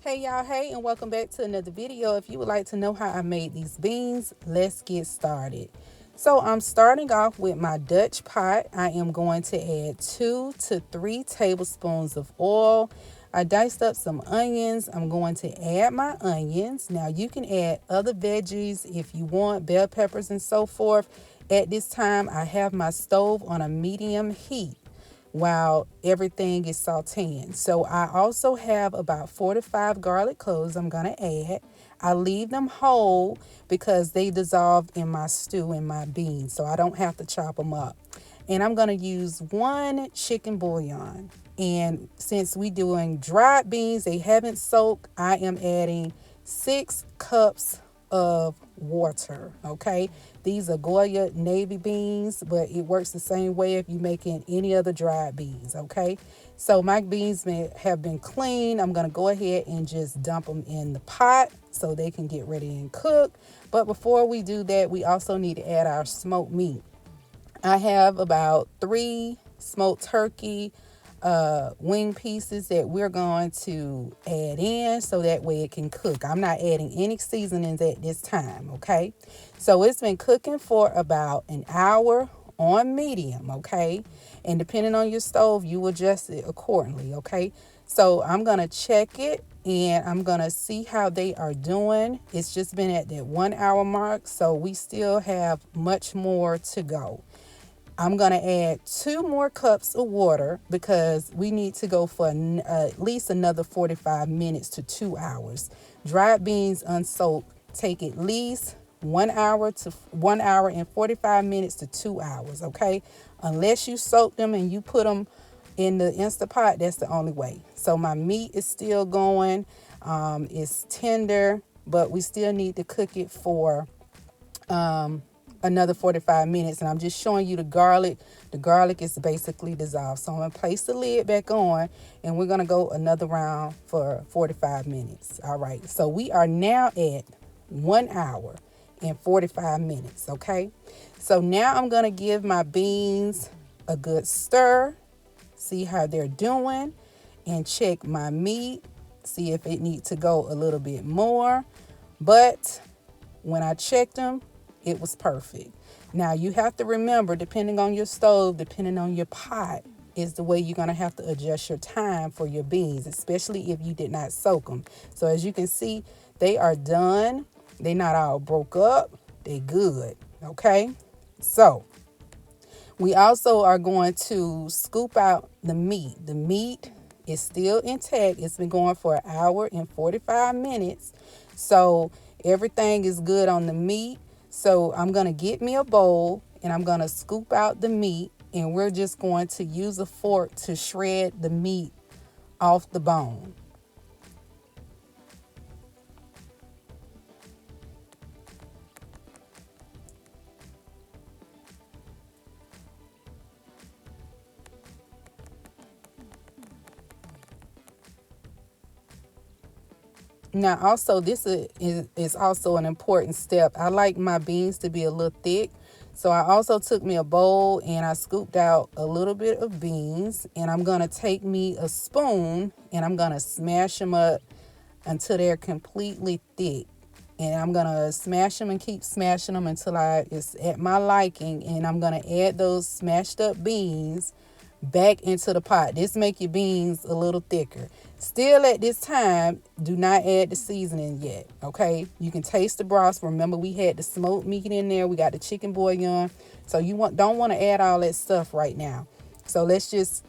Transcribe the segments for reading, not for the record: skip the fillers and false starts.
Hey y'all, hey, and welcome back to another video. If you would like to know how I made these beans, let's get started. So I'm starting off with my Dutch pot. I am going to add 2 to 3 tablespoons of oil. I diced up some onions. I'm going to add my onions. Now you can add other veggies if you want, bell peppers and so forth. At this time, I have my stove on a medium heat while everything is sauteing. So I also have about 4 to 5 garlic cloves I'm going to add. I leave them whole because they dissolve in my stew and my beans, so I don't have to chop them up. And I'm going to use 1 chicken bouillon. And since we doing dried beans, they haven't soaked, I am adding 6 cups of water. Okay, these are Goya navy beans, but it works the same way if you're making any other dried beans. Okay, so my beans have been cleaned. I'm gonna go ahead and just dump them in the pot so they can get ready and cook. But before we do that, we also need to add our smoked meat. I have about 3 smoked turkey wing pieces that we're going to add in so that way it can cook. I'm not adding any seasonings at this time. Okay, so it's been cooking for about an hour on medium. Okay, and depending on your stove, you adjust it accordingly. Okay, so I'm gonna check it and I'm gonna see how they are doing. It's just been at that 1 hour mark, so we still have much more to go. I'm going to add 2 more cups of water because we need to go for at least another 45 minutes to 2 hours. Dried beans unsoaked take at least 1 hour to 1 hour and 45 minutes to 2 hours, okay? Unless you soak them and you put them in the Instapot, that's the only way. So my meat is still going. It's tender, but we still need to cook it for another 45 minutes, and I'm just showing you the garlic. The garlic is basically dissolved, so I'm gonna place the lid back on and we're gonna go another round for 45 minutes. All right, so we are now at 1 hour and 45 minutes. Okay, so now I'm gonna give my beans a good stir, see how they're doing, and check my meat, see if it needs to go a little bit more. But when I checked them, it was perfect. Now you have to remember, depending on your stove, depending on your pot, is the way you're going to have to adjust your time for your beans, especially if you did not soak them. So as you can see, they are done. They're not all broke up. They good. Okay. So we also are going to scoop out the meat. The meat is still intact. It's been going for an hour and 45 minutes. So everything is good on the meat. So I'm going to get me a bowl and I'm going to scoop out the meat, and we're just going to use a fork to shred the meat off the bone. Now also, this is also an important step. I like my beans to be a little thick. So I also took me a bowl and I scooped out a little bit of beans, and I'm going to take me a spoon and I'm going to smash them up until they're completely thick. And I'm going to smash them and keep smashing them until it's at my liking. And I'm going to add those smashed up beans back into the pot. This make your beans a little thicker. Still at this time, do not add the seasoning yet. Okay, you can taste the broth. Remember, we had the smoked meat in there. We got the chicken bouillon. So you don't want to add all that stuff right now. So let's just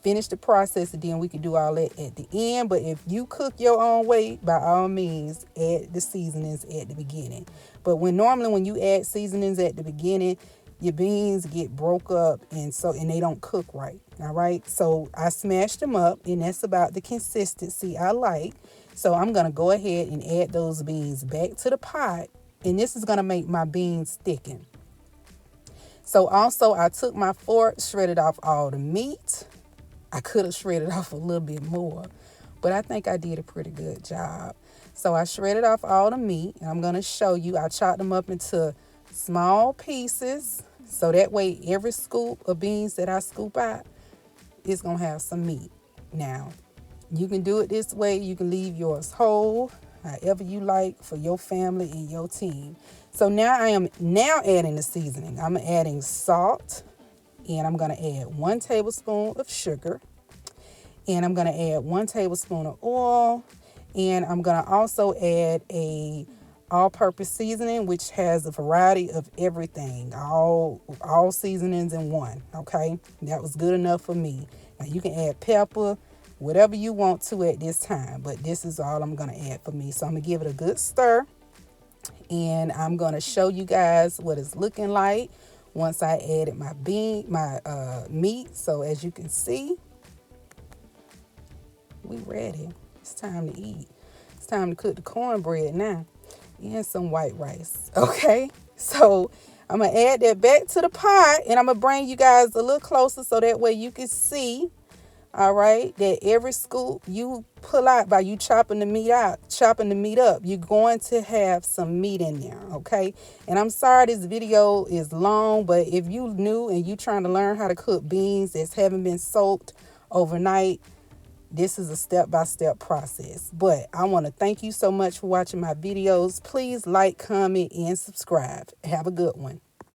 finish the process and then we can do all that at the end. But if you cook your own way, by all means add the seasonings at the beginning. But normally when you add seasonings at the beginning, your beans get broke up and they don't cook right. All right, so I smashed them up, and that's about the consistency I like. So I'm gonna go ahead and add those beans back to the pot, and this is gonna make my beans thicken. So also I took my fork, shredded off all the meat. I could have shredded off a little bit more, but I think I did a pretty good job. So I shredded off all the meat, and I'm gonna show you. I chopped them up into small pieces, so that way every scoop of beans that I scoop out is gonna have some meat. Now You can do it this way. You can leave yours whole, however you like, for your family and your team. So now I am now adding the seasoning. I'm adding salt, and I'm going to add 1 tablespoon of sugar, and I'm going to add 1 tablespoon of oil, and I'm going to also add a all-purpose seasoning, which has a variety of everything, all seasonings in one. Okay, that was good enough for me. Now you can add pepper, whatever you want to at this time, but this is all I'm going to add for me. So I'm going to give it a good stir, and I'm going to show you guys what it's looking like once I added my meat. So as you can see, we ready. It's time to eat. It's time to cook the cornbread now and some white rice. Okay, so I'm gonna add that back to the pot, and I'm gonna bring you guys a little closer so that way you can see, all right, that every scoop you pull out by you chopping the meat up, you're going to have some meat in there. Okay, and I'm sorry this video is long, but if you new and you trying to learn how to cook beans that haven't been soaked overnight, this is a step-by-step process. But I want to thank you so much for watching my videos. Please like, comment, and subscribe. Have a good one.